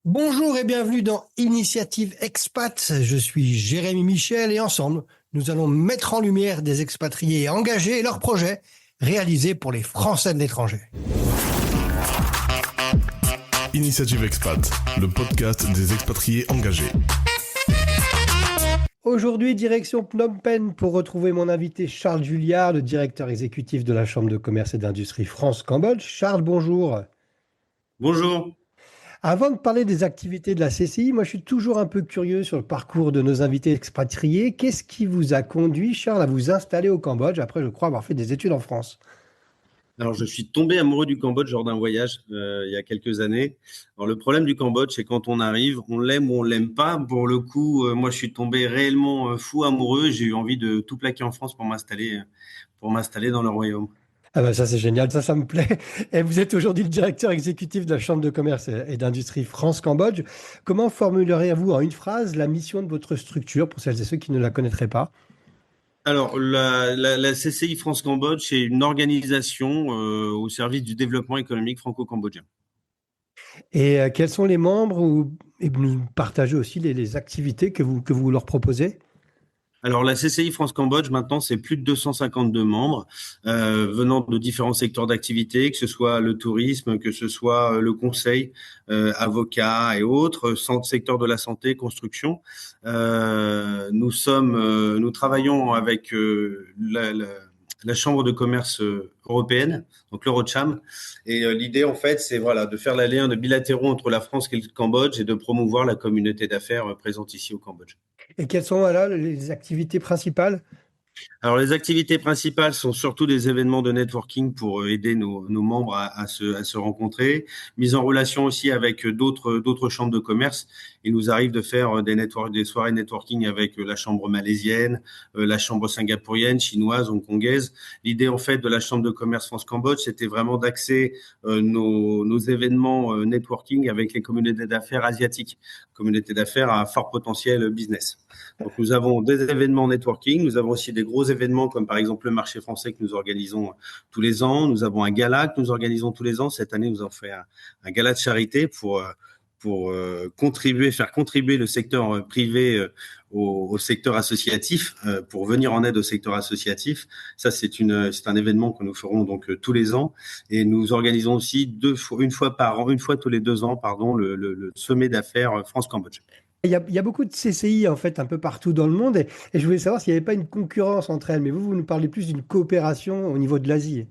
Bonjour et bienvenue dans Initiative Expat. Je suis Jérémy Michel et ensemble, nous allons mettre en lumière des expatriés engagés et leurs projets réalisés pour les Français de l'étranger. Initiative Expat, le podcast des expatriés engagés. Aujourd'hui, direction Phnom Penh pour retrouver mon invité Charles Julliard, le directeur exécutif de la Chambre de commerce et d'industrie France-Cambodge. Charles, bonjour. Bonjour. Avant de parler des activités de la CCI, moi je suis toujours un peu curieux sur le parcours de nos invités expatriés. Qu'est-ce qui vous a conduit, Charles, à vous installer au Cambodge après, je crois, avoir fait des études en France? Alors, je suis tombé amoureux du Cambodge lors d'un voyage il y a quelques années. Alors, le problème du Cambodge, c'est quand on arrive, on l'aime ou on l'aime pas. Pour le coup, moi, je suis tombé réellement fou amoureux. J'ai eu envie de tout plaquer en France pour m'installer dans le royaume. Ah ben ça c'est génial, ça me plaît. Et vous êtes aujourd'hui le directeur exécutif de la Chambre de commerce et d'industrie France-Cambodge. Comment formuleriez-vous en une phrase la mission de votre structure pour celles et ceux qui ne la connaîtraient pas? Alors, la CCI France-Cambodge, c'est une organisation au service du développement économique franco-cambodgien. Et quels sont les membres et nous partagez aussi les activités que vous leur proposez? Alors, la CCI France-Cambodge, maintenant, c'est plus de 252 membres venant de différents secteurs d'activité, que ce soit le tourisme, que ce soit le conseil, avocats et autres, secteur de la santé, construction. Nous travaillons avec la Chambre de commerce européenne, donc l'Eurocham. Et l'idée, en fait, c'est voilà, de faire les liens de bilatéraux entre la France et le Cambodge et de promouvoir la communauté d'affaires présente ici au Cambodge. Et quelles sont là les activités principales? Alors, les activités principales sont surtout des événements de networking pour aider nos membres à se rencontrer, mise en relation aussi avec d'autres chambres de commerce. Il nous arrive de faire des soirées networking avec la chambre malaisienne, la chambre singapourienne, chinoise, hongkongaise. L'idée, en fait, de la chambre de commerce France-Cambodge, c'était vraiment d'axer nos événements networking avec les communautés d'affaires asiatiques, communautés d'affaires à fort potentiel business. Donc, nous avons des événements networking, nous avons aussi des gros événements comme par exemple le marché français que nous organisons tous les ans. Nous avons un gala que nous organisons tous les ans. Cette année, nous avons fait un gala de charité pour faire contribuer le secteur privé au secteur associatif, pour venir en aide au secteur associatif. Ça, c'est un événement que nous ferons donc tous les ans. Et nous organisons aussi une fois tous les 2 ans, pardon, le sommet d'affaires France-Cambodge. Il y a beaucoup de CCI en fait un peu partout dans le monde et je voulais savoir s'il n'y avait pas une concurrence entre elles, mais vous nous parlez plus d'une coopération au niveau de l'Asie.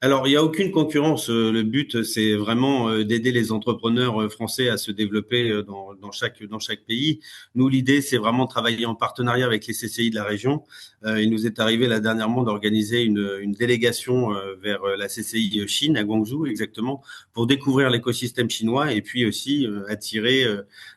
Alors, il n'y a aucune concurrence. Le but, c'est vraiment d'aider les entrepreneurs français à se développer dans chaque pays. Nous, l'idée, c'est vraiment de travailler en partenariat avec les CCI de la région. Il nous est arrivé là dernièrement d'organiser une délégation vers la CCI Chine, à Guangzhou exactement, pour découvrir l'écosystème chinois et puis aussi attirer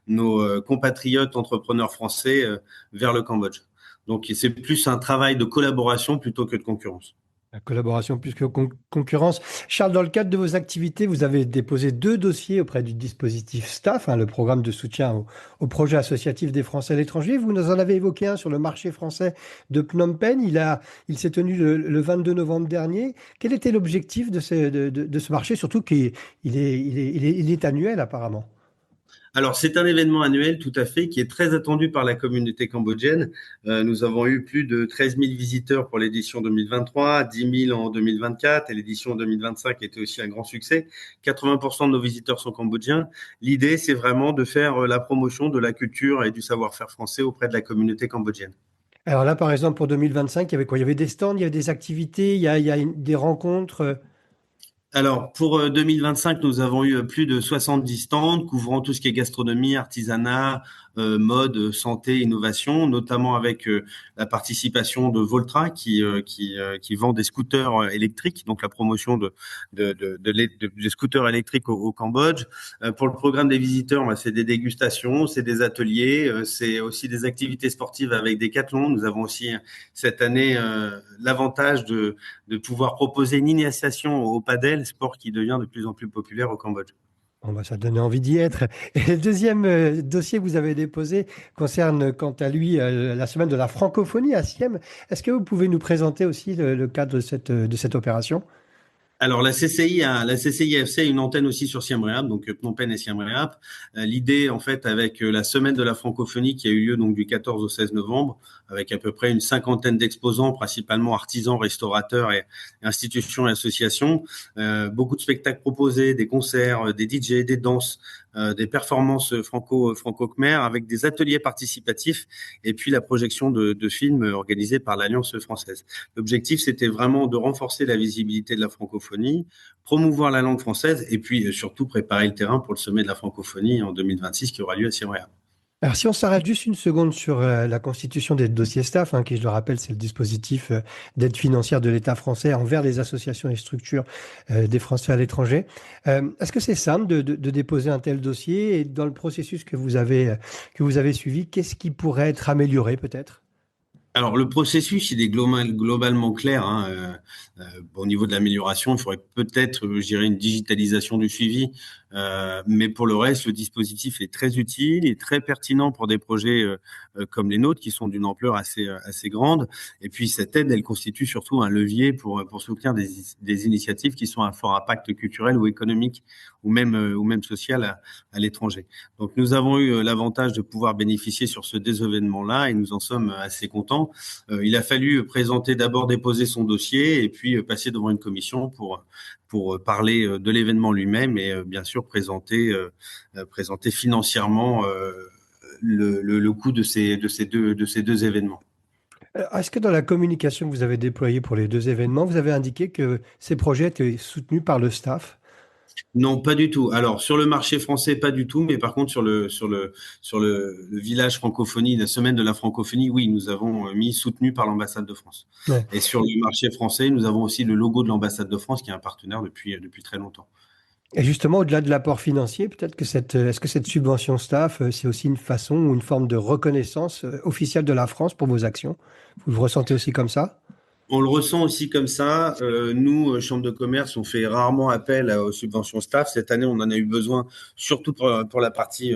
nos compatriotes entrepreneurs français vers le Cambodge. Donc, c'est plus un travail de collaboration plutôt que de concurrence. La collaboration plus que concurrence. Charles, dans le cadre de vos activités, vous avez déposé 2 dossiers auprès du dispositif STAFF, le programme de soutien au projet associatif des Français à l'étranger. Vous nous en avez évoqué un sur le marché français de Phnom Penh. Il s'est tenu le 22 novembre dernier. Quel était l'objectif de ce marché, surtout qu'il est annuel apparemment? Alors, c'est un événement annuel tout à fait qui est très attendu par la communauté cambodgienne. Nous avons eu plus de 13 000 visiteurs pour l'édition 2023, 10 000 en 2024 et l'édition 2025 était aussi un grand succès. 80% de nos visiteurs sont cambodgiens. L'idée, c'est vraiment de faire la promotion de la culture et du savoir-faire français auprès de la communauté cambodgienne. Alors là, par exemple, pour 2025, il y avait quoi? Il y avait des stands, il y avait des activités, des rencontres. Alors, pour 2025, nous avons eu plus de 70 stands couvrant tout ce qui est gastronomie, artisanat, mode, santé, innovation, notamment avec la participation de Voltra qui vend des scooters électriques, donc la promotion des scooters électriques au Cambodge. Pour le programme des visiteurs, c'est des dégustations, c'est des ateliers, c'est aussi des activités sportives avec Decathlon. Nous avons aussi cette année l'avantage de pouvoir proposer une initiation au padel, sport qui devient de plus en plus populaire au Cambodge. Bon, bah, ça donnait envie d'y être. Et le deuxième dossier que vous avez déposé concerne, quant à lui, la semaine de la francophonie à Siem. Est-ce que vous pouvez nous présenter aussi le cadre de cette opération? Alors la CCIFC a une antenne aussi sur Siem Reap, donc Phnom Penh et Siem Reap. L'idée, en fait, avec la semaine de la francophonie qui a eu lieu donc du 14 au 16 novembre, avec à peu près une cinquantaine d'exposants, principalement artisans, restaurateurs et institutions et associations, beaucoup de spectacles proposés, des concerts, des DJ, des danses, des performances franco-khmères avec des ateliers participatifs et puis la projection de films organisés par l'Alliance française. L'objectif, c'était vraiment de renforcer la visibilité de la francophonie, promouvoir la langue française et puis surtout préparer le terrain pour le sommet de la francophonie en 2026 qui aura lieu à Siem Reap. Alors, si on s'arrête juste une seconde sur la constitution des dossiers staff, hein, qui, je le rappelle, c'est le dispositif d'aide financière de l'État français envers les associations et structures des Français à l'étranger. Est-ce que c'est simple de déposer un tel dossier et dans le processus que vous avez suivi, qu'est-ce qui pourrait être amélioré peut-être? Alors, le processus, il est globalement clair, hein. Au niveau de l'amélioration, il faudrait peut-être, je dirais, une digitalisation du suivi. Mais pour le reste, le dispositif est très utile et très pertinent pour des projets comme les nôtres, qui sont d'une ampleur assez grande. Et puis, cette aide, elle constitue surtout un levier pour soutenir des initiatives qui sont à fort impact culturel ou économique ou même social à l'étranger. Donc, nous avons eu l'avantage de pouvoir bénéficier sur ce des événements-là et nous en sommes assez contents. Il a fallu d'abord déposer son dossier et puis passer devant une commission pour parler de l'événement lui-même et bien sûr présenter financièrement le coût de ces deux événements. Est-ce que dans la communication que vous avez déployée pour les deux événements, vous avez indiqué que ces projets étaient soutenus par le staff? Non, pas du tout. Alors sur le marché français, pas du tout, mais par contre sur le village francophonie, la semaine de la francophonie, oui, nous avons mis soutenu par l'ambassade de France. Ouais. Et sur le marché français, nous avons aussi le logo de l'ambassade de France qui est un partenaire depuis très longtemps. Et justement, au-delà de l'apport financier, peut-être que est-ce que cette subvention staff, c'est aussi une façon ou une forme de reconnaissance officielle de la France pour vos actions? Vous le ressentez aussi comme ça? On le ressent aussi comme ça. Nous, Chambre de commerce, on fait rarement appel aux subventions staff. Cette année, on en a eu besoin, surtout pour la partie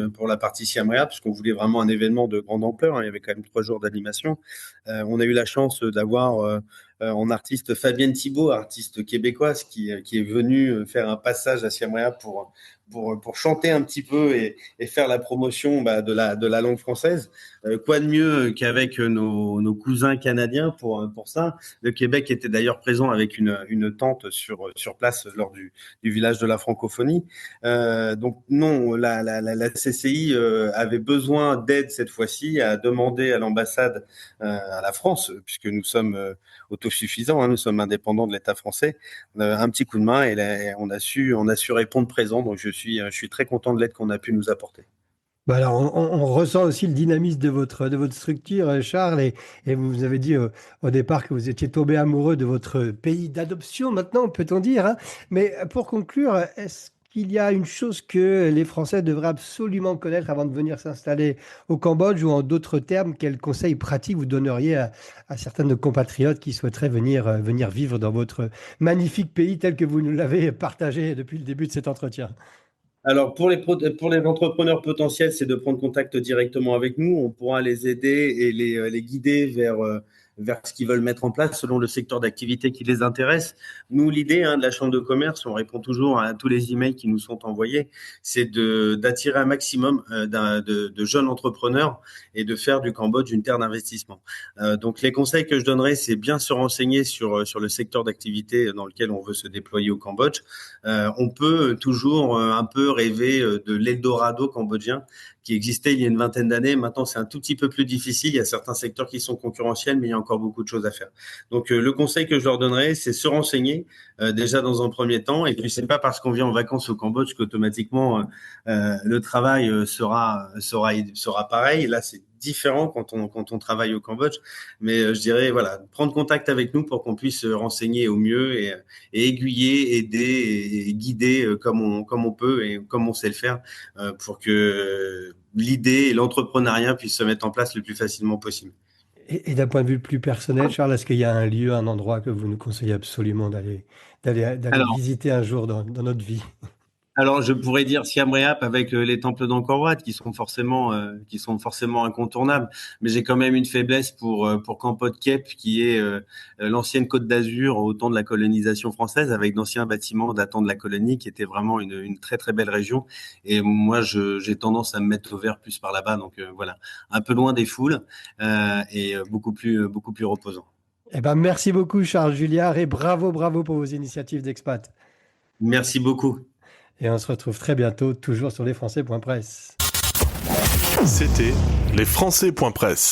Siem Reap, parce qu'on voulait vraiment un événement de grande ampleur, hein. Il y avait quand même 3 jours d'animation. On a eu la chance d'avoir en artiste Fabienne Thibault, artiste québécoise, qui est venue faire un passage à Siem Reap pour chanter un petit peu et faire la promotion de la langue française. Quoi de mieux qu'avec nos cousins canadiens pour ça. Le Québec était d'ailleurs présent avec une tente sur place lors du village de la francophonie. Donc non, la CCI avait besoin d'aide cette fois-ci, à demander à l'ambassade, à la France, puisque nous sommes autosuffisants, hein, nous sommes indépendants de l'État français, un petit coup de main et là, on a su répondre présent. Donc je suis très content de l'aide qu'on a pu nous apporter. Bah alors, on ressent aussi le dynamisme de votre structure, Charles, et vous avez dit au départ que vous étiez tombé amoureux de votre pays d'adoption, maintenant, peut-on dire, hein. Mais pour conclure, est-ce qu'il y a une chose que les Français devraient absolument connaître avant de venir s'installer au Cambodge, ou en d'autres termes, quels conseils pratiques vous donneriez à certains de nos compatriotes qui souhaiteraient venir vivre dans votre magnifique pays tel que vous nous l'avez partagé depuis le début de cet entretien? Alors, pour les entrepreneurs potentiels, c'est de prendre contact directement avec nous. On pourra les aider et les guider vers ce qu'ils veulent mettre en place selon le secteur d'activité qui les intéresse. Nous, l'idée, hein, de la Chambre de commerce, on répond toujours à tous les emails qui nous sont envoyés, c'est d'attirer un maximum de jeunes entrepreneurs et de faire du Cambodge une terre d'investissement. Donc, les conseils que je donnerais, c'est bien se renseigner sur le secteur d'activité dans lequel on veut se déployer au Cambodge. On peut toujours un peu rêver de l'Eldorado cambodgien qui existait il y a une vingtaine d'années. Maintenant, c'est un tout petit peu plus difficile. Il y a certains secteurs qui sont concurrentiels, mais il y a encore beaucoup de choses à faire. Donc, le conseil que je leur donnerais, c'est se renseigner déjà dans un premier temps. Et puis, c'est pas parce qu'on vient en vacances au Cambodge qu'automatiquement le travail sera pareil. Là, c'est différent quand on travaille au Cambodge. Mais je dirais, voilà, prendre contact avec nous pour qu'on puisse se renseigner au mieux et aiguiller, aider et guider comme on peut et comme on sait le faire pour que l'idée et l'entrepreneuriat puissent se mettre en place le plus facilement possible. Et d'un point de vue plus personnel, Charles, est-ce qu'il y a un lieu, un endroit que vous nous conseillez absolument d'aller Alors, visiter un jour dans notre vie? Alors, je pourrais dire Siam Reap avec les temples d'Angkor Wat qui sont forcément incontournables. Mais j'ai quand même une faiblesse pour Kampot Kep, qui est l'ancienne Côte d'Azur au temps de la colonisation française, avec d'anciens bâtiments datant de la colonie, qui était vraiment une très très belle région. Et moi, j'ai tendance à me mettre au vert plus par là-bas. Donc voilà, un peu loin des foules et beaucoup plus reposant. Eh ben, merci beaucoup, Charles Julliard, et bravo, bravo pour vos initiatives d'expat. Merci beaucoup. Et on se retrouve très bientôt, toujours sur lesfrançais.press. C'était lesfrançais.press.